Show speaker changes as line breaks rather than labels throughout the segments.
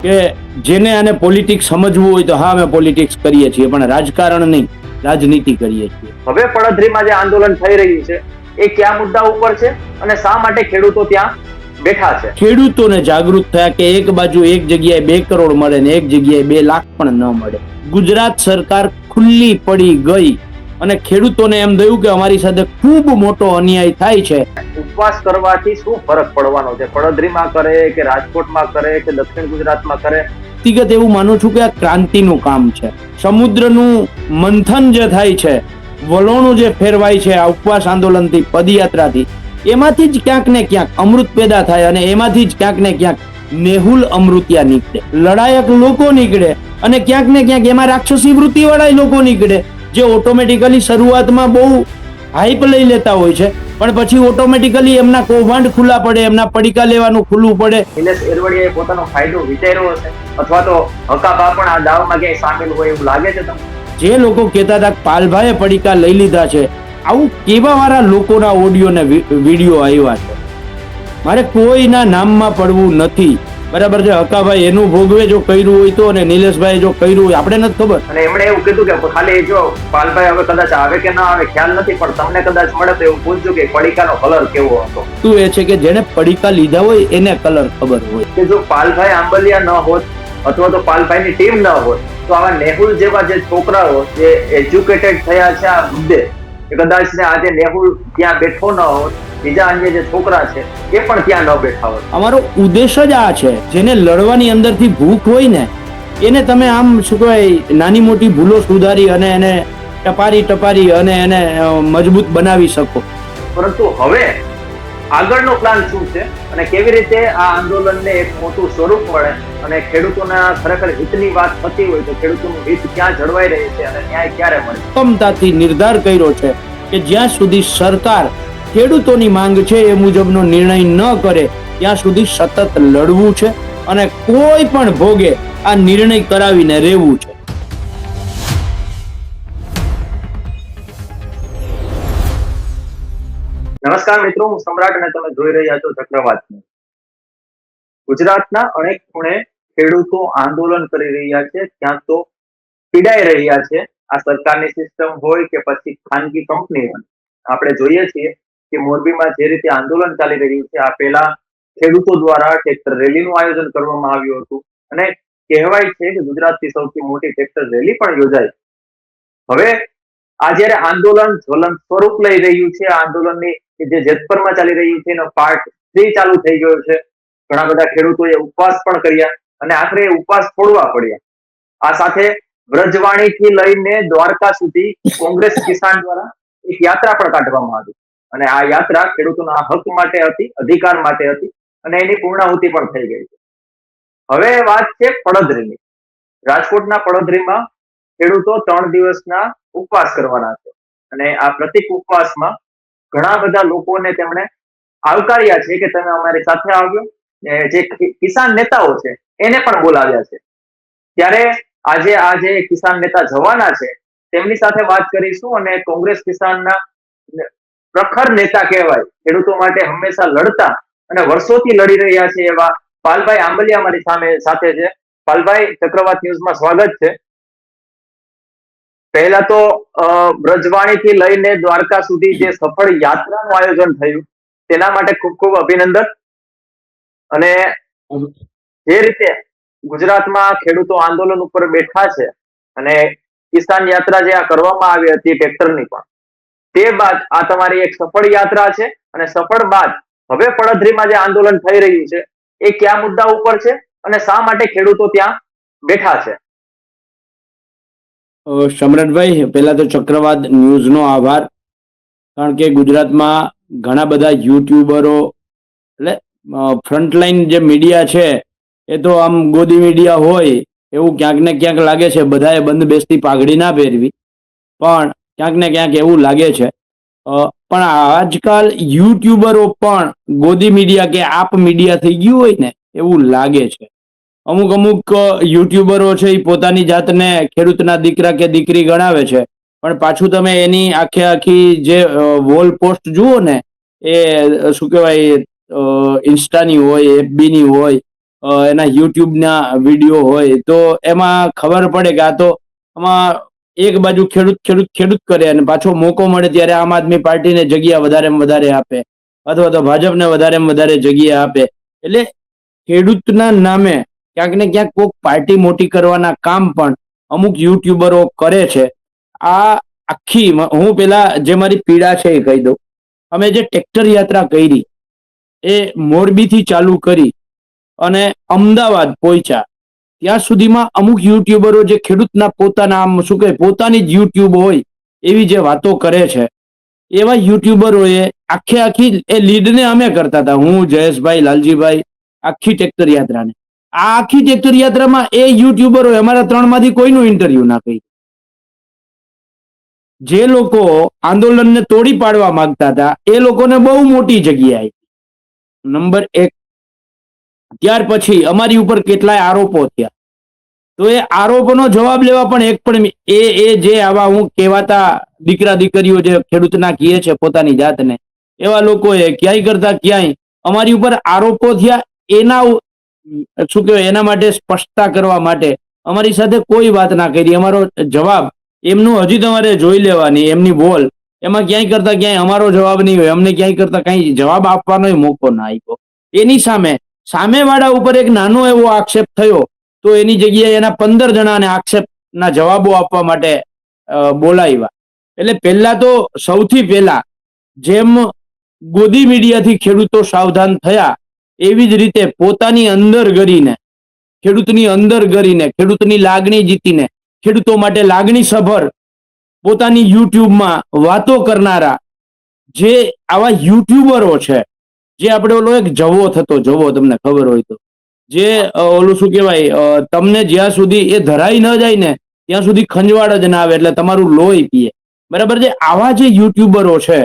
કે જેને આને પોલિટિક્સ સમજવું હોય તો હા અમે પોલિટિક્સ કરીએ છીએ, પણ રાજકારણ નહીં, રાજનીતિ કરીએ છીએ.
હવે પડધરીમાં જે આંદોલન થઈ રહ્યું છે એ કયા મુદ્દા ઉપર છે અને શા માટે ખેડૂતો ત્યાં બેઠા છે?
ખેડૂતોને જાગૃત થયા કે એક બાજુ એક જગ્યાએ 2 કરોડ મળે ને એક જગ્યાએ 2 લાખ પણ ન મળે. ગુજરાત સરકાર ખુલ્લી પડી ગઈ અને ખેડૂતોને એમ થયું કે અમારી સાથે ખૂબ મોટો અન્યાય થાય છે.
ઉપવાસ કરવાથી શું ફરક પડવાનો છે? પડધરીમાં કરે કે રાજકોટમાં કરે કે દક્ષિણ ગુજરાતમાં કરે?
વ્યક્તિગત એવું માનું છું કે આ ક્રાંતિનું કામ છે. સમુદ્રનું મંથન જે થાય છે, વલોણું જે ફેરવાય છે આ ઉપવાસ આંદોલનથી, પદયાત્રાથી, એમાંથી જ ક્યાંક ને ક્યાંક અમૃત પેદા થાય અને એમાંથી જ ક્યાંક ને ક્યાંક નેહુલ અમૃતિયા નીકળે, લડાયક લોકો નીકળે અને ક્યાંક ને ક્યાંક એમાં રાક્ષસી વૃત્તિ વાળા લોકો નીકળે જે ઓટોમેટિકલી શરૂઆતમાં બહુ હાઈપ લઈ લેતા હોય છે, પણ પછી ઓટોમેટિકલી એમના કૌભાંડ ખુલ્લા પડે, એમના પડીકા લેવાનું ખુલ્લું પડે.
નિલેશ એરવડીયાએ પોતાનો ફાયદો વિચાર્યો હશે અથવા તો હકાબા પણ આ દાવમાં ક્યાંય સામેલ હોય એવું લાગે છે તમને?
જે લોકો કહેતા હતા પાલભાઈએ પડીકા લઈ લીધા છે, આવું કેવા વાળા લોકોના ઓડિયો ને વિડીયો આવ્યા છે. મારે કોઈના નામમાં પડવું નથી, બરાબર છે. હકાભાઈ એનું ભોગવે જો કર્યું હોય તો, અને નિલેશભાઈ જો કર્યું હોય આપણે નથી ખબર.
અને એમણે એવું કીધું કે ખાલી જો પાલભાઈ હવે કદાચ આવે કે ના આવે ખ્યાલ નથી, પણ તમને કદાચ મળે તો એવું પૂછજો કે પડીકાનો કલર કેવો હતો.
શું એ છે કે જેને પડીકા લીધા હોય એને કલર ખબર હોય.
કે જો પાલભાઈ આંબલિયા ન હોત અથવા તો પાલભાઈની ટીમ ન હોત તો આવા નેહુલ જેવા જે છોકરાઓ જે એજ્યુકેટેડ થયા છે આ મુદ્દે, કદાચ ને આજે નેહુલ ત્યાં બેઠો ન હોત, બીજા અન્ય જે છોકરા છે એ પણ ત્યાં ન બેઠા હોત.
અમારો ઉદ્દેશ જ આ છે. જેને લડવાની અંદરથી ભૂખ હોય ને એને તમે આમ શું કહેવાય, નાની મોટી ભૂલો સુધારી અને એને ટપારી અને એને મજબૂત બનાવી શકો.
પરંતુ હવે આગળનો પ્લાન શું છે અને કેવી રીતે આ આંદોલનને એક મોટું સ્વરૂપ મળે અને ખેડૂતોના ખરેખર હિતની વાત થતી હોય તો ખેડૂતોનું હિત ક્યાં જળવાઈ રહે છે અને ન્યાય ક્યારે મળે?
ક્ષમતાથી નિર્ધાર કર્યો છે કે જ્યાં સુધી સરકાર ખેડૂતોની માંગ છે એ મુજબનો નિર્ણય ન કરે ત્યાં સુધી સતત લડવું છે અને કોઈ પણ ભોગે આ નિર્ણય કરાવીને રહેવું છે.
નમસ્કાર મિત્રો, હું સમ્રાટ અને તમે જોઈ રહ્યા છો ચક્રવાત. ગુજરાતના અનેક ખૂણે ખેડૂતો આંદોલન કરી રહ્યા છે, ક્યાં તો પીડાઈ રહ્યા છે. આ સરકારની સિસ્ટમ હોય કે પછી ખાનગી કંપની હોય. આપણે જોઈએ છીએ કે મોરબીમાં જે રીતે આંદોલન ચાલી રહ્યું છે, આ પહેલા ખેડૂતો દ્વારા ટ્રેક્ટર રેલીનું આયોજન કરવામાં આવ્યું હતું અને કહેવાય છે કે ગુજરાતની સૌથી મોટી ટ્રેક્ટર રેલી પણ યોજાઈ. હવે આ જયારે આંદોલન જ્વલંત સ્વરૂપ લઈ રહ્યું છે, આંદોલનની જે જેતપરમાં ચાલી રહ્યું છે એનો પાર્ટ 3 ચાલુ થઈ ગયો છે. ઘણા બધા ખેડૂતોએ ઉપવાસ પણ કર્યા અને આખરે ઉપવાસ છોડવા પડ્યા. આ સાથે વ્રજવાણીથી લઈને દ્વારકા સુધી કોંગ્રેસ કિસાન દ્વારા એક યાત્રા પણ કાઢવામાં આવી અને આ યાત્રા ખેડૂતોના હક માટે હતી, અધિકાર માટે હતી અને એની પૂર્ણાહુતિ પણ થઈ ગઈ છે. હવે વાત છે પડધરીની. રાજકોટના પડધરીમાં ખેડૂતો 3 દિવસના ઉપવાસ કરવાના છે અને આ પ્રતિક ઉપવાસમાં ઘણા બધા લોકોને તેમણે આવકાર્યા છે કે તમે અમારી સાથે આવ્યો. જે કિસાન નેતાઓ છે એને પણ બોલાવ્યા છે. ત્યારે આજે આ જે કિસાન નેતા જવાના છે તેમની સાથે વાત કરીશું અને કોંગ્રેસ કિસાનના પ્રખર નેતા કહેવાય, ખેડૂતો માટે હંમેશા લડતા અને વર્ષોથી લડી રહ્યા છે એવા પાલભાઈ આંબલિયા મારી સાથે છે. પાલભાઈ, ચક્રવાત ન્યૂઝમાં સ્વાગત છે. પહેલા તો બ્રજવાણીથી લઈને દ્વારકા સુધી જે સફળ યાત્રાનું આયોજન થયું તેના માટે ખૂબ ખૂબ અભિનંદન. અને જે રીતે ગુજરાતમાં ખેડૂતો આંદોલન ઉપર બેઠા છે અને કિસાન યાત્રા જે આ કરવામાં આવી હતી ટ્રેક્ટરની પણ, તે બાદ આ તમારી એક સફળ યાત્રા છે અને સફળ બાદ હવે પડધરીમાં જે આંદોલન થઈ રહ્યું છે એ કયા મુદ્દા ઉપર છે અને શા માટે ખેડૂતો ત્યાં બેઠા છે?
સમ્રાટભાઈ, પહેલા તો ચક્રવાત ન્યૂઝનો આભાર, કારણ કે ગુજરાતમાં ઘણા બધા યુટ્યુબરો એટલે ફ્રન્ટલાઈન જે મીડિયા છે એ તો આમ ગોદી મીડિયા હોય એવું ક્યાંક ને ક્યાંક લાગે છે. બધાએ બંધ બેસતી પાઘડી ના પહેરવી, પણ ક્યાંક ને ક્યાંક એવું લાગે છે. પણ આજકાલ યુટ્યુબરો પણ ગોદી મીડિયા કે આપ મીડિયા થઈ ગયું હોય ને એવું લાગે છે. અમુક યુટ્યુબરો છે એ પોતાની જાતને ખેડૂતના દીકરા કે દીકરી ગણાવે છે, પણ પાછું તમે એની આખી જે વોલ પોસ્ટ જુઓ ને એ શું કહેવાય, ઇન્સ્ટાની હોય, એફબીની હોય, એના યુટ્યુબના વિડીયો હોય તો એમાં ખબર પડે કે આ તો આમાં એક બાજુ ખેડૂત ખેડૂત ખેડૂત કરે અને પાછો મોકો મળે ત્યારે આમ આદમી પાર્ટીને જગ્યા વધારેમાં વધારે આપે અથવા તો ભાજપને વધારેમાં વધારે જગ્યા આપે. એટલે ખેડૂતના નામે ક્યાંક ને ક્યાંક કોઈક પાર્ટી મોટી કરવાના કામ પણ અમુક યુટ્યુબરો કરે છે. આ આખી હું પેલા જે મારી પીડા છે એ કહી દઉં. અમે જે ટ્રેક્ટર યાત્રા કરી એ મોરબીથી ચાલુ કરી અને અમદાવાદ પહોંચ્યા ત્યાં સુધીમાં અમુક યુટ્યુબરો જે ખેડૂતના પોતાના આમ શું કહે પોતાની જ યુટ્યુબ હોય એવી જે વાતો કરે છે એવા યુટ્યુબરોએ આખે આખી એ લીડને અમે કરતા હતા, હું જયેશભાઈ લાલજીભાઈ, આખી ટ્રેક્ટર યાત્રાને. આ આખી ટ્રેક્ટર યાત્રામાં એ યુટ્યુબરો અમારા 3 માંથી કોઈનું ઇન્ટરવ્યુ ના કર્યું. જે લોકો આંદોલનને તોડી પાડવા માંગતા હતા એ લોકોને બહુ મોટી જગ્યા આપી. નંબર 1. ત્યાર પછી અમારી ઉપર કેટલાય આરોપો થયા તો એ આરોપોનો જવાબ લેવા પણ એક પણ એ જે આવા હું કહેવાતા દીકરા દીકરીઓ જે ખેડૂતના કહે છે પોતાની જાતને એવા લોકોએ ક્યાંય કરતા ક્યાંય અમારી ઉપર આરોપો થયા. એના શું કહેવાય એના માટે સ્પષ્ટતા કરવા માટે અમારી સાથે કોઈ વાત ના કરી. અમારો જવાબ એમનું હજી તમારે જોઈ લેવાની એમની બોલ એમાં ક્યાંય કરતા ક્યાંય અમારો જવાબ નહીં હોય. અમને ક્યાંય કરતા કઈ જવાબ આપવાનો મોકો ના આપ્યો. એની સામેવાળા ઉપર એક નાનો એવો આક્ષેપ થયો તો એની જગ્યાએ એના 15 જણાને આક્ષેપના જવાબો આપવા માટે બોલાવ્યા. એટલે પહેલા તો સૌથી પહેલા જેમ ગોદી મીડિયાથી ખેડૂતો સાવધાન થયા એવી જ રીતે પોતાની અંદર ગરીને ખેડૂતની અંદર ગરીને ખેડૂતની લાગણી જીતીને ખેડૂતો માટે લાગણી સભર પોતાની યુટ્યુબમાં વાતો કરનારા જે આવા યુટ્યુબરો છે, જે આપણે ઓલો એક જવો થતો જવો તમને ખબર હોય તો જે ઓલું શું કહેવાય તમને જ્યાં સુધી એ ધરાઈ ન જાય ને ત્યાં સુધી ખંજવાળ જ ના આવે એટલે તમારું લોહી પીએ. બરાબર છે. આવા જે યુટ્યુબરો છે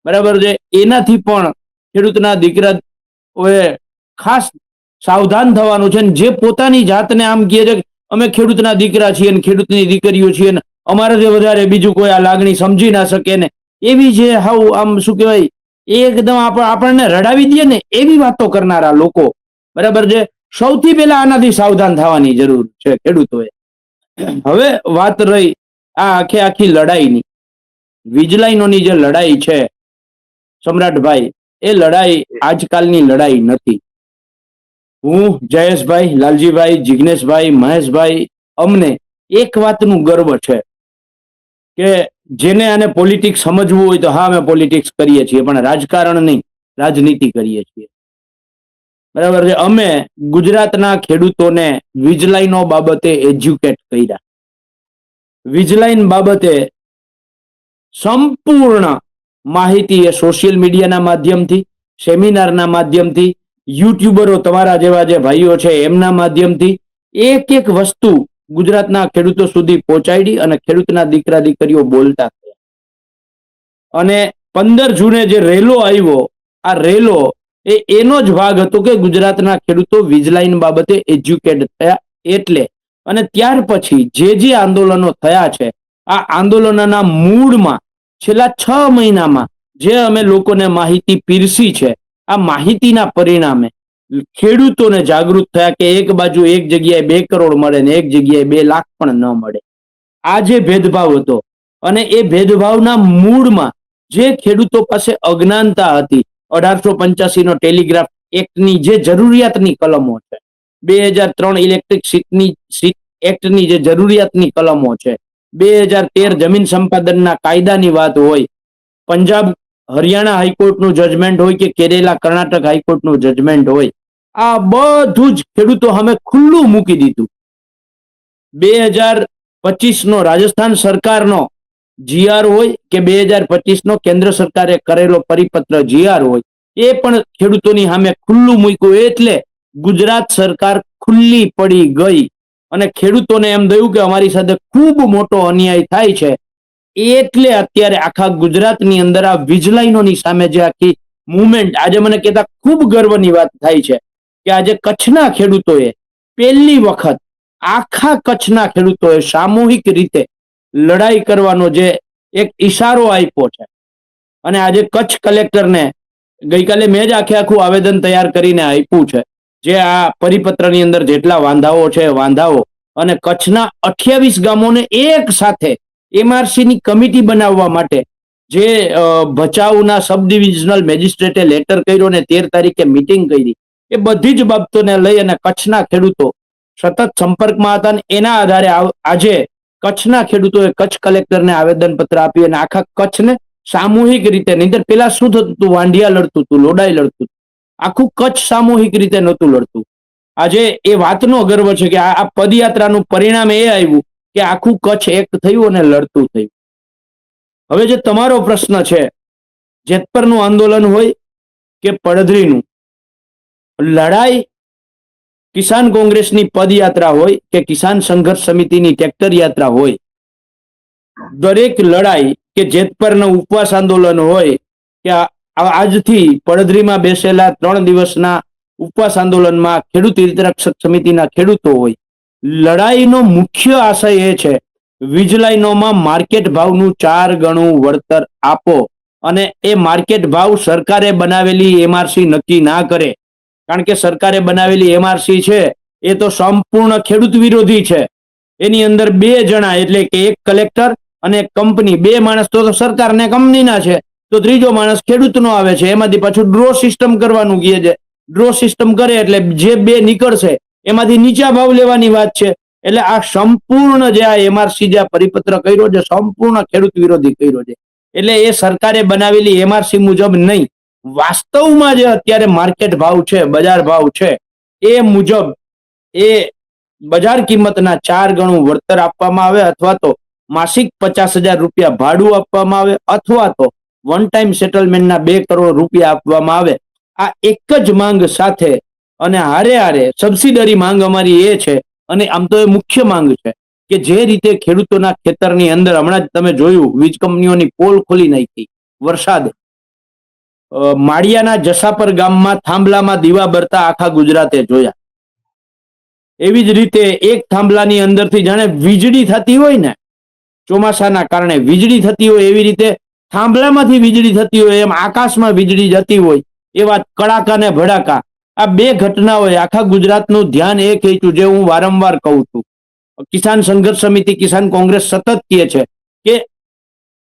બરાબર છે એનાથી પણ ખેડૂતના દીકરાઓએ ખાસ સાવધાન થવાનું છે. જે પોતાની જાતને આમ કહે છે અમે ખેડૂતના દીકરા છીએ ને ખેડૂતની દીકરીઓ છીએ ને અમારાથી વધારે બીજું કોઈ આ લાગણી સમજી ના શકે ને એવી જે હાવ આમ શું કહેવાય એકદમ આપણને રડાવી દે ને એવી વાતો કરનારા લોકો બરાબર છે સૌથી પહેલા આનાથી સાવધાન થવાની જરૂર છે ખેડૂતોએ. હવે વાત રહી આ આખી લડાઈની, વીજલાઈનોની જે લડાઈ છે સમ્રાટભાઈ, એ લડાઈ આજકાલની લડાઈ નથી. હું જયેશભાઈ, લાલજીભાઈ, જિગ્નેશભાઈ, મહેશભાઈ, અમને એક વાતનું ગર્વ છે કે જેને આને પોલિટિક્સ સમજવું હોય તો હા અમે પોલિટિક્સ કરીએ છીએ પણ રાજકારણ નહીં, રાજનીતિ કરીએ છીએ. બરાબર છે. અમે ગુજરાતના ખેડૂતોને વીજલાઈનો બાબતે એજ્યુકેટ કર્યા. વીજલાઈન બાબતે સંપૂર્ણ માહિતી એ સોશિયલ મીડિયાના માધ્યમથી, સેમિનારના માધ્યમથી, યુટ્યુબરો તમારા જેવા જે ભાઈઓ છે એમના માધ્યમથી એક એક વસ્તુ ગુજરાતના ખેડૂતો સુધી પહોંચાડી અને ખેડૂતના દીકરા દીકરીઓ બોલતા થયા. અને 15 જૂને જે રેલો આવ્યો આ રેલો એનો જ ભાગ હતો કે ગુજરાતના ખેડૂતો વીજલાઈન બાબતે એજ્યુકેટ થયા એટલે. અને ત્યાર પછી જે આંદોલનો થયા છે આ આંદોલનના મૂળમાં છેલ્લા 6 મહિનામાં જે અમે લોકોને માહિતી પીરસી છે આ માહિતીના પરિણામે ખેડૂતોને જાગૃત થયા કે એક બાજુ એક જગ્યાએ 2 કરોડ મળે ને એક જગ્યાએ 2 લાખ પણ ન મળે. આ જે ભેદભાવ હતો અને એ ભેદભાવના મૂળમાં જે ખેડૂતો પાસે અજ્ઞાનતા હતી 1885 નો ટેલિગ્રાફ એક્ટની જે જરૂરિયાતની કલમો છે, 2003 ઇલેક્ટ્રિક એક્ટની જે જરૂરિયાતની કલમો છે, 2013 જમીન સંપાદનના કાયદાની વાત હોય, પંજાબ હરિયાણા હાઈકોર્ટનું જજમેન્ટ હોય કે કેરેલા કર્ણાટક હાઈકોર્ટનું જજમેન્ટ હોય, આ બધું જ ખેડૂતો સામે ખુલ્લું મૂકી દીધું. 2025 નો રાજસ્થાન સરકારનો જીઆર હોય કે 2025 નો કેન્દ્ર સરકારે કરેલો પરિપત્ર જીઆર હોય એ પણ ખેડૂતોની સામે ખુલ્લું મૂક્યું. એટલે ગુજરાત સરકાર ખુલ્લી પડી ગઈ અને ખેડૂતોને એમ થયું કે અમારી સાથે ખૂબ મોટો અન્યાય થાય છે. એટલે અત્યારે આખા ગુજરાતની અંદર આ વીજલાઈનોની સામે જે આખી મુવમેન્ટ આજે મને કહેતા ખૂબ ગર્વની વાત થાય છે કે આજે કચ્છના ખેડૂતોએ પહેલી વખત આખા કચ્છના ખેડૂતોએ સામૂહિક રીતે લડાઈ કરવાનો જે એક ઈશારો આપ્યો છે. અને આજે કચ્છ કલેક્ટરને ગઈકાલે મેં જ આખું આવેદન તૈયાર કરીને આપ્યું છે જે આ પરિપત્રની અંદર જેટલા વાંધાઓ છે વાંધાઓ અને કચ્છના 28 ગામોને એક સાથે MRC ની કમિટી બનાવવા માટે જે ભચાઉના સબ ડિવિઝનલ મેજિસ્ટ્રેટે લેટર કર્યો ને 13 તારીખે મીટિંગ કરી, એ બધી જ બાબતોને લઈ અને કચ્છના ખેડૂતો સતત સંપર્કમાં હતા અને એના આધારે આજે કચ્છના ખેડૂતોએ કચ્છ કલેક્ટરને આવેદનપત્ર આપ્યું અને આખા કચ્છને સામૂહિક રીતે, નહીંતર પેલા શું થતું હતું, વાંઢિયા લડતું હતું, લોડાઈ લડતું, આખું કચ્છ સામૂહિક રીતે નહોતું લડતું. આજે એ વાતનો ગર્વ છે કે આ પદયાત્રાનું પરિણામ એ આવ્યું કે આખું કચ્છ એક થયું અને લડતું થયું. હવે જે તમારો પ્રશ્ન છે, જેતપરનું આંદોલન હોય કે પડધરીનું, લડાઈ કિસાન કોંગ્રેસની પદયાત્રા હોય કે કિસાન સંઘર્ષ સમિતિની ટ્રેક્ટર યાત્રા હોય, દરેક લડાઈ કે જેતપરના ઉપવાસ આંદોલન હોય કે આજથી પડધરીમાં બેસેલા 3 દિવસના ઉપવાસ આંદોલનમાં ખેડૂત હિતરક્ષક સમિતિના ખેડૂતો હોય, લડાઈનો મુખ્ય આશય એ છે વીજ લાઈનોમાં માર્કેટ ભાવનું 4 ગણું વળતર આપો અને એ માર્કેટ ભાવ સરકારે બનાવેલી MRC નક્કી ના કરે. કારણ કે સરકારે બનાવેલી MRC છે એ તો સંપૂર્ણ ખેડૂત વિરોધી છે. એની અંદર 2 જણા, એટલે કે એક કલેક્ટર અને એક કંપની, 2 માણસ તો સરકાર ને કંપનીના છે, તો ત્રીજો માણસ ખેડૂતનો આવે છે. એમાંથી પાછું ડ્રો સિસ્ટમ કરવાનું કહે છે. ડ્રો સિસ્ટમ કરે એટલે જે 2 નીકળશે એમાંથી નીચા ભાવ લેવાની વાત છે. એટલે આ સંપૂર્ણ જે આ MRC જે આ પરિપત્ર કર્યો છે, સંપૂર્ણ ખેડૂત વિરોધી કર્યો છે. એટલે એ સરકારે બનાવેલી MRC મુજબ નહીં, વાસ્તવમાં જે અત્યારે માર્કેટ ભાવ છે, બજાર ભાવ છે, એ મુજબ એ બજાર કિંમતના 4 ગણું વળતર આપવામાં આવે, અથવા તો માસિક 50,000 રૂપિયા ભાડું આપવામાં આવે, અથવા તો વન ટાઈમ સેટલમેન્ટના 2 કરોડ રૂપિયા આપવામાં આવે. આ એક જ માંગ સાથે અને હારે હારે સબસિડરી માંગ અમારી એ છે, અને આમ તો એ મુખ્ય માંગ છે કે જે રીતે ખેડૂતોના ખેતરની અંદર હમણાં જ તમે જોયું, વીજ કંપનીઓની પોલ ખોલી નાખી વરસાદ, માળિયાના જસાપર ગામમાં થાંભલામાં દીવા બરતા આખા ગુજરાતે જોયા. એવી જ રીતે એક થાંભલાની અંદરથી જાણે વીજળી થતી હોય ને, ચોમાસાના કારણે વીજળી થતી હોય, એવી રીતે થાંભલામાંથી વીજળી થતી હોય, એમ આકાશમાં વીજળી જતી હોય, એવા કડાકા ને ભડાકા, આ 2 ઘટનાઓએ આખા ગુજરાતનું ધ્યાન એ ખેંચ્યું. જે હું વારંવાર કહું છું, કિસાન સંઘર્ષ સમિતિ, કિસાન કોંગ્રેસ સતત કહે છે કે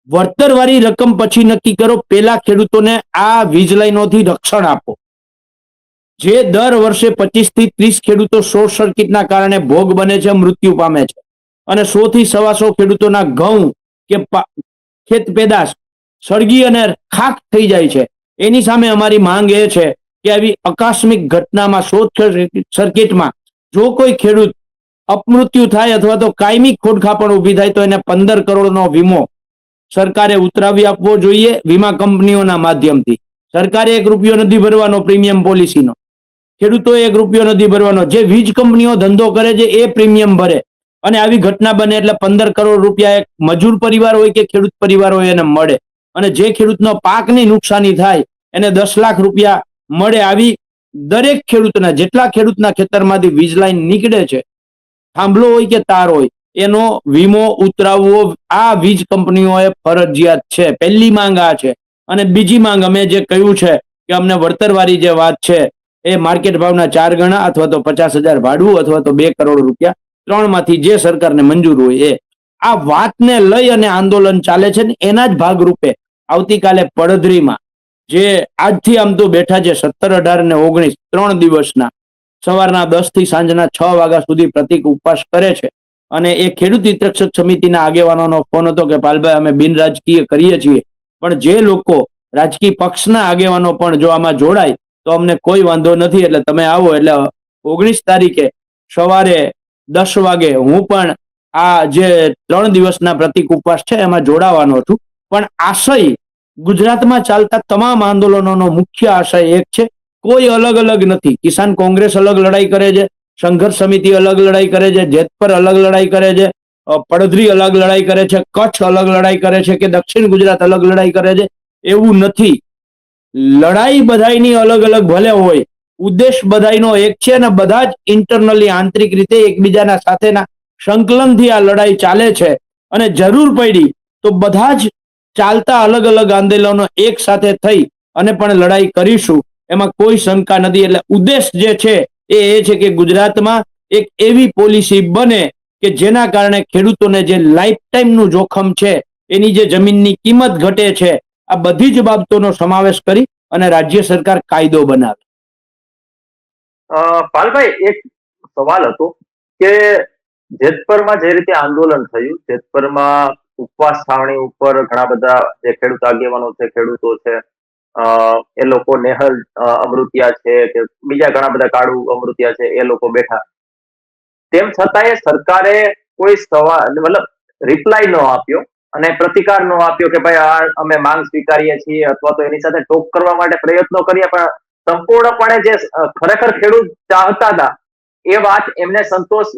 વળતરવાળી રકમ પછી નક્કી કરો, પેલા ખેડૂતોને આ વીજ લાઈનોથી રક્ષણ આપો. જે દર વર્ષે 25 થી 30 ખેડૂતો શોર્ટ સર્કિટના કારણે ભોગ બને છે, મૃત્યુ પામે છે, અને 100 થી 125 ખેડૂતોના ઘઉં કે ખેત પેદાશ સળગી અને ખાખ થઈ જાય છે. એની સામે અમારી માંગ એ છે કે આવી આકસ્મિક ઘટનામાં, શોર્ટ સર્કિટમાં જો કોઈ ખેડૂત અપમૃત્યુ થાય અથવા તો કાયમી ખોડખાપણ ઊભી થાય તો એને 15 કરોડનો વીમો સરકારે ઉતરાવી આપવો જોઈએ. વીમા કંપનીઓના માધ્યમથી સરકારે 1 રૂપિયો નથી ભરવાનો પ્રીમિયમ પોલિસીનો, ખેડૂતોએ 1 રૂપિયો નથી ભરવાનો. જે વીજ કંપનીઓ ધંધો કરે છે એ પ્રીમિયમ ભરે, અને આવી ઘટના બને એટલે 15 કરોડ રૂપિયા એક મજૂર પરિવાર હોય કે ખેડૂત પરિવાર હોય એને મળે, અને જે ખેડૂતનો પાકની નુકસાની થાય એને 10 લાખ રૂપિયા મળે. આવી દરેક ખેડૂતના, જેટલા ખેડૂતના ખેતરમાંથી વીજ લાઈન નીકળે છે, થાંભલો હોય કે તાર હોય, એનો વીમો ઉતરાવવો આ વીજ કંપનીઓએ ફરજિયાત છે. પહેલી માંગ આ છે. અને બીજી માંગ અમે જે કહ્યું છે કે અમને વળતરવાળી જે વાત છે એ માર્કેટ ભાવના 4 ગણા અથવા તો 50,000 ભાડું અથવા તો 2 કરોડ રૂપિયા, 3 માંથી જે સરકારને મંજૂર હોય એ. આ વાતને લઈ અને આંદોલન ચાલે છે ને એના જ ભાગરૂપે આવતીકાલે પડધરીમાં, જે આજથી આમ તો બેઠા છે 17, 18 અને 19 3 દિવસના, સવારના 10 થી સાંજના 6 વાગ્યા સુધી પ્રતિક ઉપવાસ કરે છે. અને એ ખેડૂત હિતરક્ષક સમિતિના આગેવાનોનો ફોન હતો કે પાલભાઈ અમે બિન રાજકીય કરીએ છીએ, પણ જે લોકો રાજકીય પક્ષના આગેવાનો પણ જો આમાં જોડાય તો અમને કોઈ વાંધો નથી, એટલે તમે આવો. એટલે 19 તારીખે સવારે 10 વાગે હું પણ આ જે 3 દિવસના પ્રતિક ઉપવાસ છે એમાં જોડાવાનો છું. પણ આશય ગુજરાતમાં ચાલતા તમામ આંદોલનોનો મુખ્ય આશય એક છે, કોઈ અલગ અલગ નથી. કિસાન કોંગ્રેસ અલગ લડાઈ કરે છે, સંઘર્ષ સમિતિ અલગ લડાઈ કરે છે, જેતપર અલગ લડાઈ કરે છે, પડધરી અલગ લડાઈ કરે છે, કચ્છ અલગ લડાઈ કરે છે, કે દક્ષિણ ગુજરાત અલગ લડાઈ કરે છે, એવું નથી. લડાઈ બધાયની અલગ અલગ ભલે હોય, ઉદ્દેશ બધાયનો એક છે, અને બધા જ ઇન્ટરનલી, આંતરિક રીતે એકબીજાના સાથેના સંકલનથી આ લડાઈ ચાલે છે. અને જરૂર પડી તો બધા જ ચાલતા અલગ અલગ આંદોલનો એક સાથે થઈ અને પણ લડાઈ કરીશું, એમાં કોઈ શંકા નથી. એટલે ઉદ્દેશ જે છે એ છે કે ગુજરાતમાં એક એવી પોલિસી બને કે જેના કારણે ખેડૂતોને જે લાઈફ ટાઈમનું જોખમ છે, એની જે જમીનની કિંમત ઘટે છે, આ બધી જ બાબતોનો સમાવેશ કરી અને રાજ્ય સરકાર કાયદો બનાવે.
પાલભાઈ, એક સવાલ હતો કે જેતપરમાં જે રીતે આંદોલન થયું, જેતપરમાં ઉપવાસ છાવણી ઉપર ઘણા બધા જે ખેડૂત આગેવાનો છે, ખેડૂતો છે, એ લોકો નેહલ અમૃતિયા છે કે બીજા ઘણા બધા કાળુ અમૃતિયા છે, એ લોકો બેઠા. તેમ છતાંય સરકારે કોઈ સવાલ મતલબ રિપ્લાય ન આપ્યો અને પ્રતિકાર ન આપ્યો કે ભાઈ આ અમે માંગ સ્વીકારીએ છીએ, અથવા તો એની સાથે ટોક કરવા માટે પ્રયત્નો કર્યા, પણ સંપૂર્ણપણે જે ખરેખર ખેડૂત ચાહતા હતા એ વાત એમને સંતોષ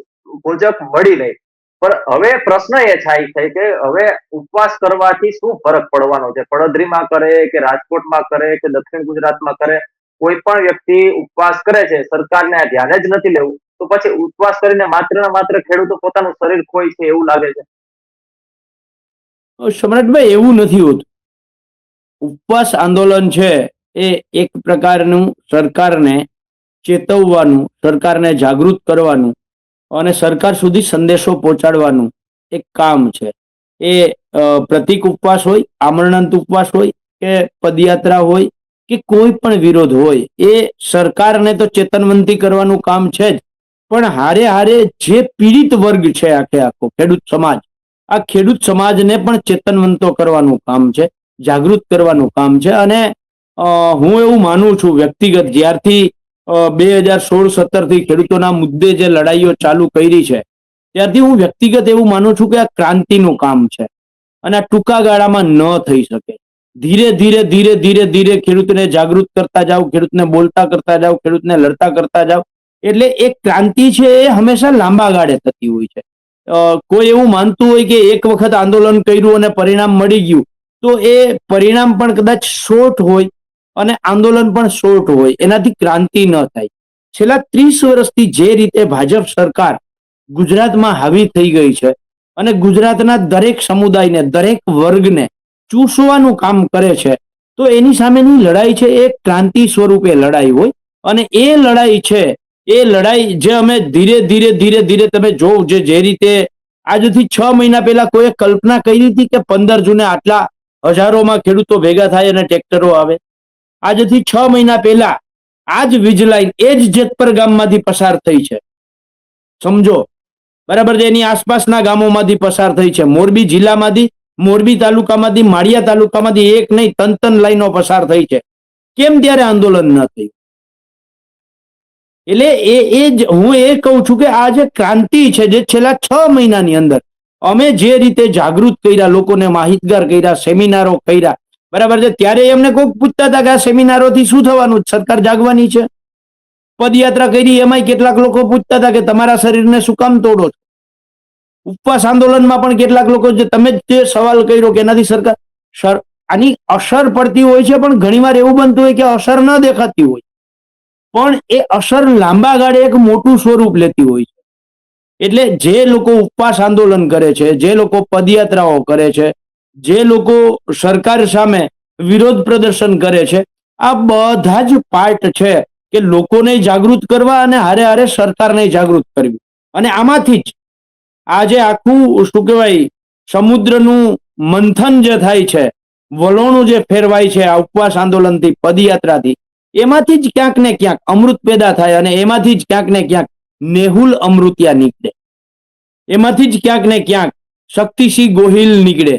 મુજબ મળી નહીં. પણ હવે પ્રશ્ન એ થાય છે કે હવે ઉપવાસ કરવાથી શું ફરક પડવાનો છે? પડદરીમાં કરે કે રાજકોટમાં કરે કે દક્ષિણ ગુજરાતમાં કરે, કોઈ પણ વ્યક્તિ ઉપવાસ કરે છે, સરકારને ધ્યાને જ નથી લેવું, તો પછી ઉપવાસ કરીને માત્ર ને માત્ર ખેડૂતો પોતાનું શરીર ખોય છે એવું લાગે છે.
સમ્રાટભાઈ, એવું નથી હોતું. ઉપવાસ આંદોલન છે એ એક પ્રકારનું સરકારને ચેતવવાનું, સરકારને જાગૃત કરવાનું અને સરકાર સુધી સંદેશો પહોંચાડવાનું એક કામ છે. એ પ્રતિક ઉપવાસ હોય, આમરણાંત ઉપવાસ હોય કે પદયાત્રા હોય કે કોઈ પણ વિરોધ હોય, એ સરકારને તો ચેતનવંતી કરવાનું કામ છે જ, પણ હારે હારે જે પીડિત વર્ગ છે, આખો ખેડૂત સમાજ, આ ખેડૂત સમાજને પણ ચેતનવંતો કરવાનું કામ છે, જાગૃત કરવાનું કામ છે. અને હું એવું માનું છું વ્યક્તિગત, જ્યારથી 2016-17 થી ખેડૂતોના મુદ્દે જે લડાઈઓ ચાલુ કરી છે, ત્યારથી હું વ્યક્તિગત એવું માનું છું કે આ ક્રાંતિનું કામ છે અને આ ટૂંકા ગાળામાં ન થઈ શકે. ધીરે ધીરે ધીરે ધીરે ધીરે ખેડૂતને જાગૃત કરતા જાઓ, ખેડૂતને બોલતા કરતા જાઓ, ખેડૂતને લડતા કરતા જાઓ, એટલે એક ક્રાંતિ છે એ હંમેશા લાંબા ગાળે થતી હોય છે. કોઈ એવું માનતું હોય કે એક વખત આંદોલન કર્યું અને પરિણામ મળી ગયું, તો એ પરિણામ પણ કદાચ શોર્ટ હોય અને આંદોલન પણ શોર્ટ હોય, એનાથી ક્રાંતિ ન થાય. છેલ્લા 30 વર્ષથી જે રીતે ભાજપ સરકાર ગુજરાતમાં હાવી થઈ ગઈ છે અને ગુજરાતના દરેક સમુદાયને, દરેક વર્ગને ચૂસવાનું કામ કરે છે, તો એની સામેની લડાઈ છે એ ક્રાંતિ સ્વરૂપે લડાઈ હોય. અને એ લડાઈ છે, એ લડાઈ જે અમે ધીરે ધીરે ધીરે ધીરે તમે જોવ, જે રીતે આજથી 6 મહિના પહેલા કોઈ કલ્પના કરી હતી કે 15 જૂને આટલા હજારોમાં ખેડૂતો ભેગા થાય અને ટ્રેક્ટરો આવે? આજથી 6 મહિના પહેલા આ જ વીજ લાઈન એ જ જેતપર ગામમાંથી પસાર થઈ છે, સમજો બરાબર છે. એની આસપાસના ગામોમાંથી પસાર થઈ છે, મોરબી જિલ્લામાંથી, મોરબી તાલુકામાંથી, માળિયા તાલુકામાંથી એક નહીં 3 લાઈનો પસાર થઈ છે. કેમ ત્યારે આંદોલન ન થયું? એટલે હું એ કહું છું કે આ જે ક્રાંતિ છે, જે છેલ્લા 6 મહિનાની અંદર અમે જે રીતે જાગૃત કર્યા, લોકોને માહિતગાર કર્યા, સેમિનારો કર્યા, બરાબર છે, ત્યારે એમને કોઈક પૂછતા હતા કે આ સેમિનારોથી શું થવાનું, સરકાર જાગવાની છે? પદયાત્રા કરી એમાંય કેટલાક લોકો પૂછતા હતા કે તમારા શરીરને શું કામ તોડો છો? ઉપવાસ આંદોલનમાં પણ કેટલાક લોકો, જે તમે જે સવાલ કર્યો કે એનાથી સરકાર આની અસર પડતી હોય છે, પણ ઘણીવાર એવું બનતું હોય કે અસર ન દેખાતી હોય, પણ એ અસર લાંબા ગાળે એક મોટું સ્વરૂપ લેતી હોય છે. એટલે જે લોકો ઉપવાસ આંદોલન કરે છે, જે લોકો પદયાત્રાઓ કરે છે, જે લોકો સરકાર સામે વિરોધ પ્રદર્શન કરે છે, આ બધા જ પાર્ટ છે કે લોકોને જાગૃત કરવા અને હારે હારે સરકારને જાગૃત કરવી. અને આમાંથી જ આજે આખું શું કહેવાય, સમુદ્રનું મંથન જે થાય છે, વલોણું જે ફેરવાય છે આ ઉપવાસ આંદોલનથી, પદયાત્રાથી, એમાંથી જ ક્યાંક ને ક્યાંક અમૃત પેદા થાય અને એમાંથી જ ક્યાંક ને ક્યાંક નેહુલ અમૃતિયા નીકળે, એમાંથી જ ક્યાંક ને ક્યાંક શક્તિસિંહ ગોહિલ નીકળે,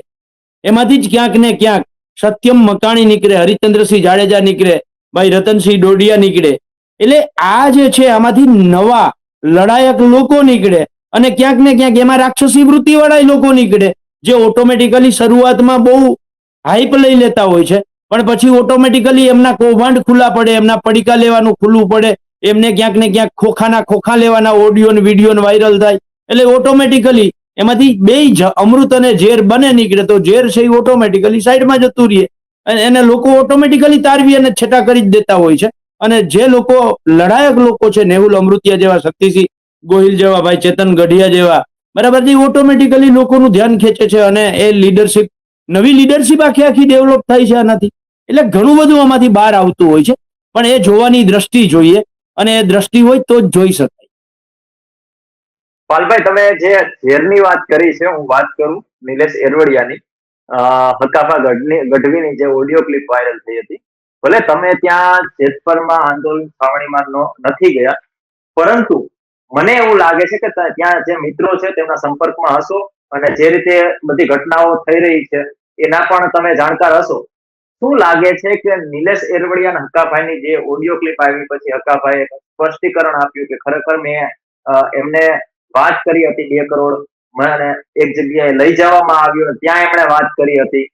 એમાંથી જ ક્યાંક ને ક્યાંક સત્યમ મકાણી નીકળે, હરિચંદ્રસિંહ જાડેજા નીકળે, ભાઈ રતનસિંહ ડોડિયા નીકળે. એટલે આ જે છે આમાંથી નવા લડાયક લોકો નીકળે અને ક્યાંક ને ક્યાંક એમાં રાક્ષસી વૃત્તિ વાળા લોકો નીકળે, જે ઓટોમેટિકલી શરૂઆતમાં બહુ હાઈપ લઈ લેતા હોય છે, પણ પછી ઓટોમેટિકલી એમના કૌભાંડ ખુલ્લા પડે, એમના પડીકા લેવાનું ખુલ્લું પડે, એમને ક્યાંક ને ક્યાંક ખોખાના ખોખા લેવાના ઓડિયો ને વિડીયો વાયરલ થાય, એટલે ઓટોમેટિકલી એમાંથી બે અમૃત અને ઝેર બને નીકળે, તો ઝેર છે એ ઓટોમેટિકલી સાઈડમાં જતું રહે અને એને લોકો ઓટોમેટિકલી તારવી અને છેટા કરી જ દેતા હોય છે. અને જે લોકો લડાયક લોકો છે, નેહુલ અમૃતિયા જેવા, શક્તિસિંહ ગોહિલ જેવા, ભાઈ ચેતન ગઢિયા જેવા, બરાબર છે, ઓટોમેટિકલી લોકોનું ધ્યાન ખેંચે છે અને એ લીડરશિપ, નવી લીડરશિપ આખી આખી ડેવલપ થાય છે આનાથી. એટલે ઘણું બધું આમાંથી બહાર આવતું હોય છે, પણ એ જોવાની દ્રષ્ટિ જોઈએ. અને એ દ્રષ્ટિ હોય તો જ જોઈ શકાય.
પાલભાઈ, તમે જે ઝેરની વાત કરી છે, હું વાત કરું નિલેશ એરવડિયાની, હકાભા ગઢવીની જે ઓડિયો ક્લિપ વાયરલ થઈ હતી. ભલે તમે ત્યાં જેતપરમાં આંદોલન છાવણીમાં નથી ગયા, પરંતુ મને એવું લાગે છે કે ત્યાં જે મિત્રો છે તેમના સંપર્કમાં હશો અને જે રીતે બધી ઘટનાઓ થઈ રહી છે એના પણ તમે જાણકાર હશો. શું લાગે છે કે નિલેશ એરવડિયા અને હકાભાઈની જે ઓડિયો ક્લિપ આવી પછી હકાભાઈએ સ્પષ્ટીકરણ આપ્યું કે ખરેખર મેં એમને વાત કરી હતી 2 કરોડ મને એક જગ્યાએ લઈ જવામાં આવ્યો, ત્યાં એમણે વાત કરી હતી.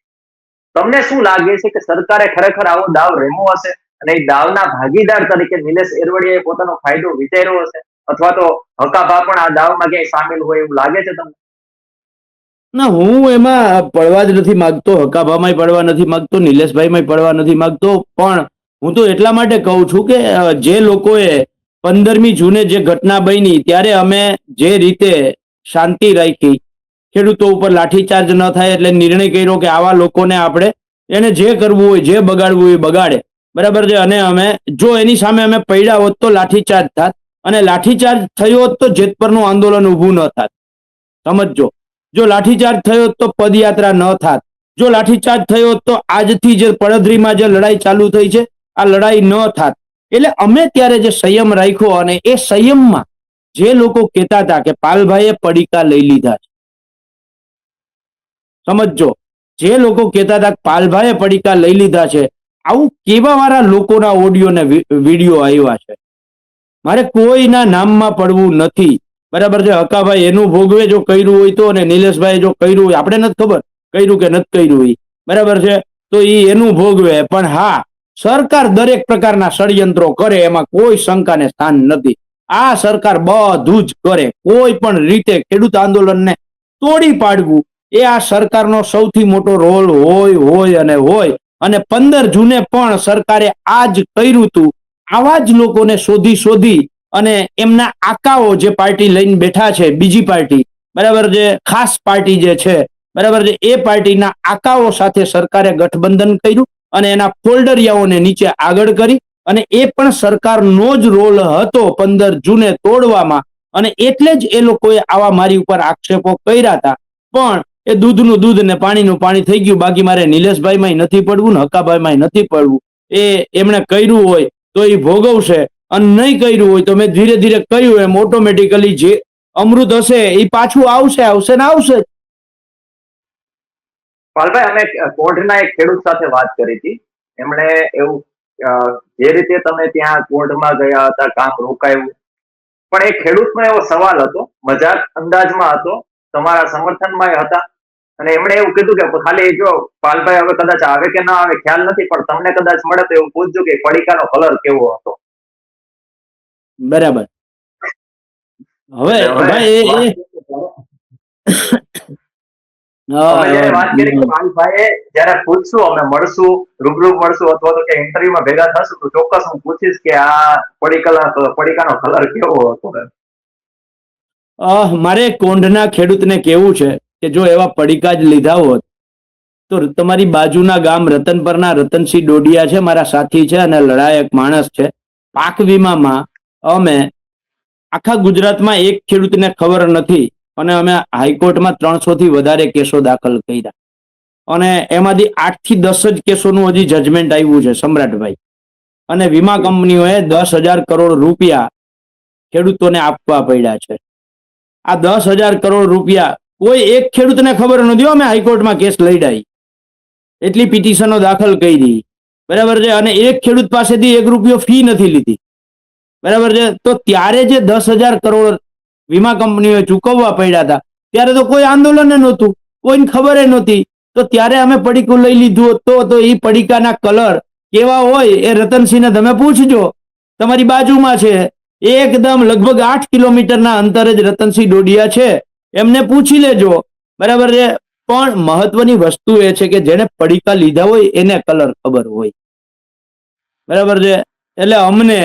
તમને શું લાગે છે કે સરકારે ખરેખર આવો દાવ રમ્યો હશે અને એ દાવના ભાગીદાર તરીકે નિલેશ એરવડિયાએ પોતાનો ફાયદો વિચાર્યો હશે, અથવા તો હકાભા પણ આ દાવમાં ક્યાંય સામેલ હોય એવું લાગે છે તમને?
ના, હું એમાં પડવા જ નથી માંગતો, હકાભામાં પડવા નથી માંગતો, નિલેશભાઈમાં પડવા નથી માંગતો. પણ હું તો એટલા માટે કહું છું કે જે લોકોએ 15મી જૂને જે ઘટના બની ત્યારે અમે જે રીતે શાંતિ રાખી, ખેડૂતો ઉપર લાઠીચાર્જ ન થાય એટલે નિર્ણય કર્યો કે આવા લોકોને આપણે એને જે કરવું હોય, જે બગાડવું હોય બગાડે, બરાબર છે. અને અમે જો એની સામે અમે પડ્યા હોત તો લાઠીચાર્જ થાત, અને લાઠીચાર્જ થયો હોત તો જેતપરનું આંદોલન ઊભું ન થાત. સમજો, જો લાઠીચાર્જ થયો તો પદયાત્રા ન થાત, જો લાઠીચાર્જ થયો તો આજથી જે પડધરીમાં જે લડાઈ ચાલુ થઈ છે આ લડાઈ ન થાત. એટલે અમે ત્યારે જે સંયમ રાખ્યો, અને એ સંયમમાં જે લોકો કહેતા હતા કે પાલભાઈએ પડીકા લઈ લીધા છે, સમજો, જે લોકો કહેતા હતા પાલભાઈએ પડીકા લઈ લીધા છે, આવું કેવા વાળા લોકોના ઓડિયો ને વિડીયો આવ્યા છે. મારે કોઈના નામમાં પડવું નથી, બરાબર છે. હકાભાઈ એનું ભોગવે જો કર્યું હોય તો, અને નિલેશભાઈ જો કર્યું હોય, આપણે નથી ખબર કર્યું કે નથી કર્યું હોય, બરાબર છે, તો એ એનું ભોગવે. પણ હા, સરકાર દરેક પ્રકારના ષડયંત્રો કરે, એમાં કોઈ શંકાને સ્થાન નથી. આ સરકાર બધું જ કરે, કોઈ પણ રીતે ખેડૂત આંદોલનને તોડી પાડવું એ આ સરકારનો સૌથી મોટો રોલ હોય અને હોય. અને 15 જૂને પણ સરકારે આ જ કર્યું હતું. આવા જ લોકોને શોધી અને એમના આકાઓ જે પાર્ટી લઈને બેઠા છે, બીજી પાર્ટી, બરાબર છે, ખાસ પાર્ટી જે છે, બરાબર છે, એ પાર્ટીના આકાઓ સાથે સરકારે ગઠબંધન કર્યું અને એના ફોલ્ડરિયાઓને નીચે આગળ કરી. અને એ પણ સરકારનો જ રોલ હતો 15 જૂને તોડવામાં, અને એટલે જ એ લોકોએ આવા મારી ઉપર આક્ષેપો કર્યા હતા. પણ એ દૂધનું દૂધ ને પાણીનું પાણી થઈ ગયું. બાકી મારે નિલેશભાઈમાં નથી પડવું ને હકાભાઈમાં નથી પડવું. એ એમણે કર્યું હોય તો એ ભોગવશે, અને નહીં કર્યું હોય તો મેં ધીરે ધીરે કહ્યું એમ ઓટોમેટિકલી જે અમૃત હશે એ પાછું આવશે ને આવશે.
પાલભાઈ, અમે કોઢના એક ખેડૂત સાથે વાત કરી હતી. એમણે એવું જે રીતે તમે ત્યાં કોઢમાં ગયા હતા, કામ રોકાયું, પણ એ ખેડૂતનો એવો સવાલ હતો, મજાક અંદાજમાં હતો, તમારા સમર્થનમાં હતા. અને એમણે એવું કીધું કે ખાલી જો પાલભાઈ હવે કદાચ આવે કે ના આવે ખ્યાલ નથી, પણ તમને કદાચ મળે તો એવું પૂછજો કે પડીકાનો કલર કેવો હતો.
બરાબર. હવે ભાઈ
અમે જયારે વાત કરી કે પાલભાઈએ જયારે પૂછશું, અમે મળશું, રૂબરૂ મળશું અથવા તો કે ઇન્ટરવ્યુમાં ભેગા થશું તો ચોક્કસ હું પૂછીશ કે આ પડીકાનો કલર કેવો હતો.
મારે કોંઢના ખેડૂતને કેવું છે કે જો એવા પડીકા જ લીધા હોત તો તમારી બાજુના ગામ રતનપરના રતનસિંહ ડોડિયા છે, મારા સાથી છે અને લડાયક માણસ છે. પાક વીમામાં અમે આખા ગુજરાતમાં એક ખેડૂતને ખબર નથી, અને અમે હાઈકોર્ટમાં 300 થી વધારે કેસો દાખલ કર્યા, અને એમાંથી 8 થી 10 જ કેસોનું હજી જજમેન્ટ આવ્યું છે, સમ્રાટભાઈ. અને વીમા કંપનીઓએ 10,000 કરોડ રૂપિયા ખેડૂતોને આપવા પડ્યા છે. આ 10,000 કરોડ રૂપિયા કોઈ એક ખેડૂતને ખબર નથી. અમે હાઈકોર્ટમાં કેસ લડાઈ, એટલી પિટિશનો દાખલ કરી, બરાબર છે, અને એક ખેડૂત પાસેથી 1 રૂપિયો ફી નથી લીધી, બરાબર છે. તો ત્યારે જે 10,000 કરોડ વીમા કંપનીઓએ ચૂકવવા પડ્યા હતા ત્યારે તો કોઈ આંદોલન નહોતું, કોઈને ખબર નહોતી. તો ત્યારે અમે પડીકું લઈ લીધું તો એ પડીકાના કલર કેવા હોય એ રતનસિંહને તમે પૂછજો, તમારી બાજુમાં છે, એકદમ લગભગ 8 કિલોમીટરના અંતરે જ રતનસિંહ ડોડિયા છે, એમને પૂછી લેજો, બરાબર છે. પણ મહત્વની વસ્તુ એ છે કે જેને પડીકા લીધા હોય એને કલર ખબર હોય, બરાબર છે. એટલે અમને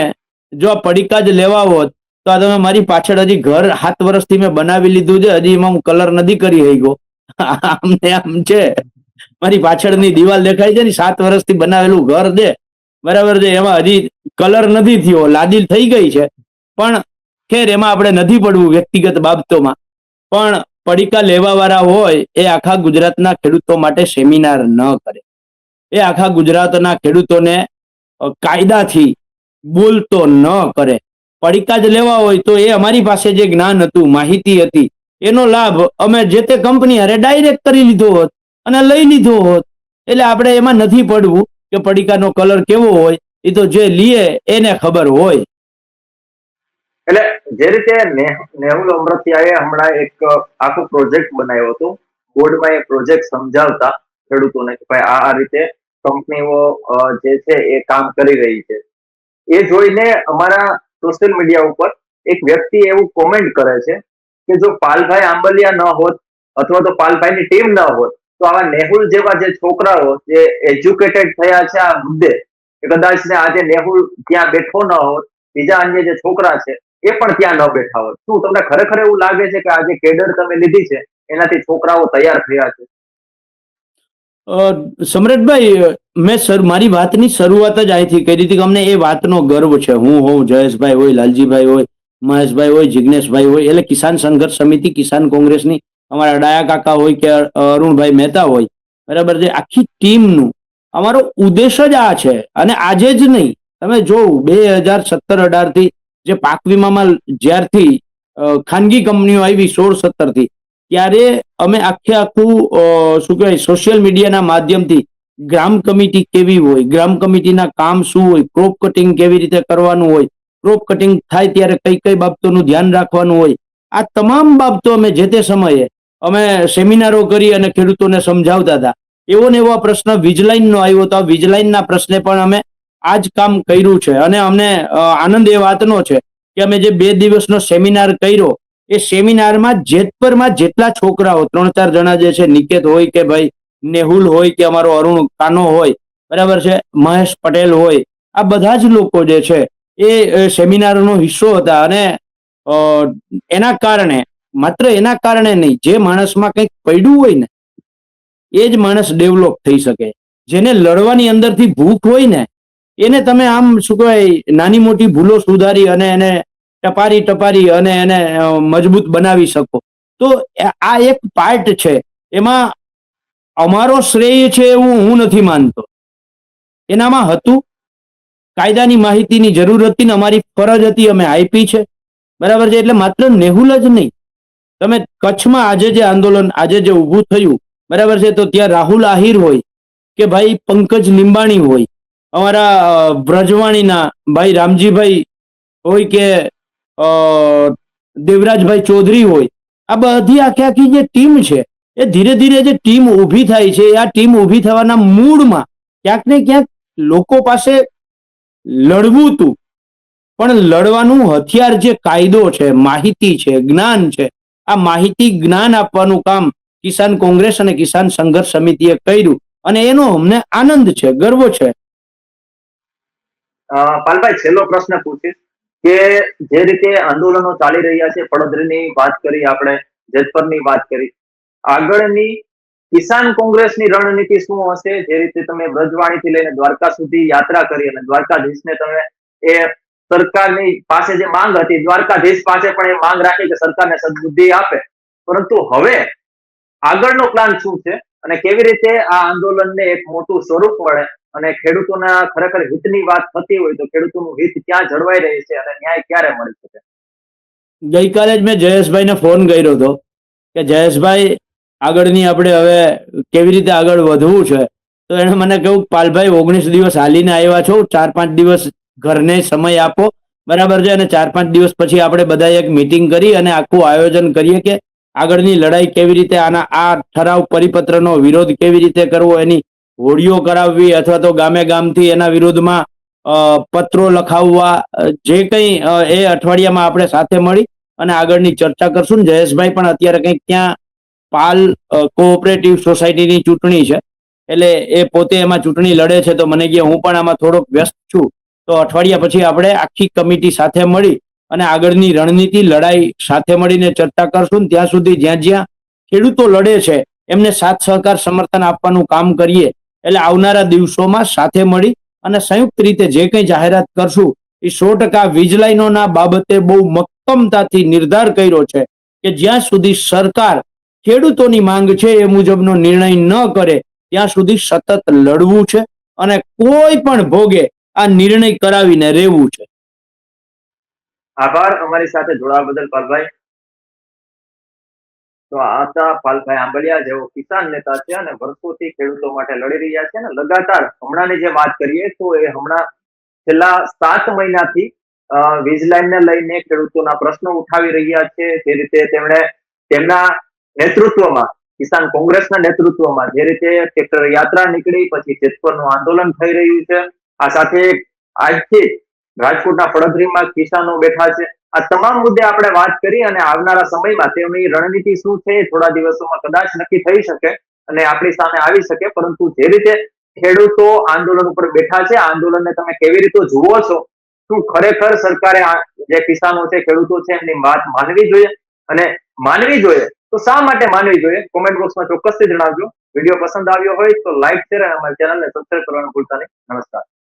જો આ પડીકા જ લેવા હોત તો આ તમે મારી પાછળ હજી ઘર 7 વર્ષથી મેં બનાવી લીધું છે, હજી એમાં હું કલર નથી કરી શક્યો. આમ છે, મારી પાછળની દિવાલ દેખાય છે ને, 7 વર્ષથી બનાવેલું ઘર છે, બરાબર છે, એમાં હજી કલર નથી થયો, લાદીલ થઈ ગઈ છે, પણ ખેર એમાં આપણે નથી પડવું વ્યક્તિગત બાબતોમાં. પણ પડીકા લેવા વાળા હોય એ આખા ગુજરાતના ખેડૂતો માટે સેમિનાર ન કરે, એ આખા ગુજરાતના ખેડૂતોને કાયદાથી બોલતો ન કરે. પડીકા જ લેવા હોય તો એ અમારી પાસે જે જ્ઞાન હતું, માહિતી હતી, એનો લાભ અમે જે તે કંપની હારે ડાયરેક્ટ કરી લીધો હોત અને લઈ લીધો હોત. એટલે આપણે એમાં નથી પડવું કે પડીકાનો કલર કેવો હોય, એ તો જે લીએ એને ખબર હોય.
એટલે જે રીતે નેહુલ અમૃતિયાએ હમણાં એક આખો પ્રોજેક્ટ બનાવ્યો હતો, બોર્ડમાં એ પ્રોજેક્ટ સમજાવતા ખેડૂતોને કે ભાઈ આ રીતે કંપનીઓ જે છે એ કામ કરી રહી છે, એ જોઈને અમારા સોશિયલ મીડિયા ઉપર એક વ્યક્તિ એવું કોમેન્ટ કરે છે કે જો પાલભાઈ આંબલિયા ન હોત અથવા તો પાલભાઈની ટીમ ન હોત તો આવા નેહુલ જેવા જે છોકરાઓ જે એજ્યુકેટેડ થયા છે આ મુદ્દે, કદાચ ને આજે નેહુલ ત્યાં બેઠો ન હોત, બીજા અન્ય જે છોકરા છે એ પણ ત્યાં ન બેઠા હોત. શું તમને ખરેખર એવું લાગે છે કે આ જે કેડર તમે લીધી છે એનાથી છોકરાઓ તૈયાર થયા છે?
સમ્રાટભાઈ, મેં મારી વાતની શરૂઆત જ અહીંથી કરી હતી કે અમને એ વાતનો ગર્વ છે. હું હોઉં, જયેશભાઈ હોય, લાલજીભાઈ હોય, મહેશભાઈ હોય, જિગ્નેશભાઈ હોય, એટલે કિસાન સંઘર્ષ સમિતિ, કિસાન કોંગ્રેસની અમારા ડાયા કાકા હોય કે અરુણભાઈ મહેતા હોય, બરાબર છે, આખી ટીમનું અમારો ઉદ્દેશ જ આ છે. અને આજે જ નહીં, તમે જોવું 2017-18 થી જે પાક વીમામાં જ્યારથી ખાનગી કંપનીઓ આવી 16-17 થી, ત્યારે અમે આખું શું કહેવાય સોશિયલ મીડિયાના માધ્યમથી ગ્રામ કમિટી કેવી હોય, ગ્રામ કમિટીના કામ શું હોય, ક્રોપ કટિંગ કેવી રીતે કરવાનું હોય, ક્રોપ કટિંગ થાય ત્યારે કઈ કઈ બાબતોનું ધ્યાન રાખવાનું હોય, આ તમામ બાબતો અમે જે તે સમયે અમે સેમિનારો કરી અને ખેડૂતોને સમજાવતા હતા. એવો ને એવો પ્રશ્ન વીજલાઇનનો આવ્યો તો આ વીજલાઇનના પ્રશ્ને પણ અમે આ જ કામ કર્યું છે. અને અમને આનંદ એ વાતનો છે કે અમે જે 2 દિવસનો સેમિનાર કર્યો, એ સેમિનારમાં જેતપરમાં જેટલા છોકરાઓ 3-4 જણા જે છે, નિકેત હોય કે ભાઈ નેહુલ હોય કે અમારો અરુણ કાનો હોય, બરાબર છે, મહેશ પટેલ હોય, આ બધા જ લોકો જે છે એ સેમિનારનો હિસ્સો હતા. અને એના કારણે, માત્ર એના કારણે નહીં, જે માણસમાં કંઈક પડ્યું હોય ને એ જ માણસ ડેવલપ થઈ શકે. જેને લડવાની અંદરથી ભૂખ હોય ને એને તમે આમ શું કહેવાય નાની મોટી ભૂલો સુધારી અને એને ટપારી અને એને મજબૂત બનાવી શકો. તો આ એક પાર્ટ છે, એમાં અમારો શ્રેય છે એવું હું નથી માનતો. એનામાં હતું, કાયદાની માહિતીની જરૂર હતી ને અમારી ફરજ હતી, અમે આપી છે, બરાબર છે. એટલે માત્ર નેહુલ જ નહીં, તમે કચ્છમાં આજે જે આંદોલન આજે જે ઊભું થયું, બરાબર છે, તો ત્યાં રાહુલ આહિર હોય કે ભાઈ પંકજ લીંબાણી હોય, અમારા બ્રજવાણીના ભાઈ રામજીભાઈ હોય કે દેવરાજભાઈ ચૌધરી હોય, આ બધી આખી જે ટીમ છે એ ધીરે ધીરે જે ટીમ ઊભી થાય છે, આ ટીમ ઊભી થવાના મૂળમાં ક્યાંક ને ક્યાંક લોકો પાસે લડવું હતું, પણ લડવાનું હથિયાર જે કાયદો છે, માહિતી છે, જ્ઞાન છે, આ માહિતી જ્ઞાન આપવાનું કામ કિસાન કોંગ્રેસ અને કિસાન સંઘર્ષ સમિતિએ કર્યું. અને એનો અમને આનંદ છે, ગર્વ છે.
પાલભાઈ, છેલ્લો પ્રશ્ન પૂછીશ કે જે રીતે આંદોલનો ચાલી રહ્યા છે, પડદરીની વાત કરી આપણે, જેતપરની વાત કરી, આગળની કિસાન કોંગ્રેસની રણનીતિ શું હશે? જે રીતે તમે બ્રજવાણીથી લઈને દ્વારકા સુધી યાત્રા કરી અને દ્વારકાધીશને તમે એ સરકારની પાસે જે માંગ હતી, દ્વારકાધીશ પાસે પણ એ માંગ રાખી કે સરકારને સદબુદ્ધિ આપે, પરંતુ હવે આગળનો પ્લાન શું છે અને કેવી રીતે આ આંદોલનને એક મોટું સ્વરૂપ મળે અને ખેડૂતોના ખરેખર હિતની વાત થતી હોય તો ખેડૂતોનું હિત ક્યાં જળવાઈ રહે છે અને ન્યાય ક્યારે મળી શકે?
ગઈકાલે જ મેં જયેશભાઈને ફોન કર્યો હતો કે જયેશભાઈ, આગળની આપણે હવે કેવી રીતે આગળ વધવું છે. તો એણે મને કહ્યું, પાલભાઈ 19 દિવસ હાલીને આવ્યા છો, 4-5 દિવસ ઘરને સમય આપો, બરાબર છે, અને 4-5 દિવસ પછી આપણે બધા એક મીટિંગ કરી અને આખું આયોજન કરીએ કે આગળની લડાઈ કેવી રીતે, આના આ ઠરાવ પરિપત્રનો વિરોધ કેવી રીતે કરવો, એની હોડીઓ કરાવવી અથવા તો ગામે ગામથી એના વિરોધમાં પત્રો લખાવવા, જે કંઈ એ અઠવાડિયામાં આપણે સાથે મળી અને આગળની ચર્ચા કરશું. જયેશભાઈ પણ અત્યારે કંઈક ત્યાં પાલ કોઓપરેટિવ સોસાયટીની ચૂંટણી છે, એટલે એ પોતે એમાં ચૂંટણી લડે છે, તો મને કહે હું પણ આમાં થોડોક વ્યસ્ત છું, તો અઠવાડિયા પછી આપણે આખી કમિટી સાથે મળી અને આગળની રણનીતિ લડાઈ સાથે મળીને ચર્ચા કરશું. ત્યાં સુધી જ્યાં જ્યાં ખેડૂતો લડે છે એમને સાથ સહકાર સમર્થન આપવાનું કામ કરીએ. એટલે આવનારા દિવસોમાં સાથે મળી અને સંયુક્ત રીતે જે કંઈ જાહેરાત કરશું એ 100% વીજ લાઈનોના બાબતે બહુ મક્કમતાથી નિર્ધાર કર્યો છે કે જ્યાં સુધી સરકાર ખેડૂતોની માંગ છે એ મુજબનો નિર્ણય ન કરે ત્યાં સુધી સતત લડવું છે અને કોઈ પણ ભોગે આ નિર્ણય કરાવીને રહેવું છે.
આભાર અમારી સાથે જોડાવા બદલ પાલભાઈ. તો આ હતા પાલભાઈ આંબલિયા, જેઓ કિસાન નેતા છે અને વર્ષોથી ખેડૂતો માટે લડી રહ્યા છે અને લગાતાર હમણાંની જે વાત કરીએ તો એ હમણાં છેલ્લા 7 મહિનાથી વીજ લાઈનને લઈને ખેડૂતોના પ્રશ્નો ઉઠાવી રહ્યા છે. જે રીતે તેમણે તેમના નેતૃત્વમાં, કિસાન કોંગ્રેસના નેતૃત્વમાં જે રીતે ટ્રેક્ટર યાત્રા નીકળી, પછી જેતપરનું આંદોલન થઈ રહ્યું છે. આ સાથે આજથી રાજકોટના પડધરીમાં કિસાનો બેઠા છે. આ તમામ મુદ્દે આપણે વાત કરી અને આવનારા સમયમાં તેમની રણનીતિ શું છે એ થોડા દિવસોમાં કદાચ નક્કી થઈ શકે અને આપણી સામે આવી શકે. પરંતુ જે રીતે ખેડૂતો આંદોલન ઉપર બેઠા છે, આંદોલનને તમે કેવી રીતે જુઓ છો? શું ખરેખર સરકારે જે કિસાનો છે, ખેડૂતો છે, એમની વાત માનવી જોઈએ? અને માનવી જોઈએ તો શા માટે માનવી જોઈએ? કોમેન્ટ બોક્સમાં ચોક્કસથી જણાવજો. વિડીયો પસંદ આવ્યો હોય તો લાઈક, શેર અને અમારી ચેનલને સબસ્ક્રાઇબ કરવાનું ભૂલતા નહીં. નમસ્કાર.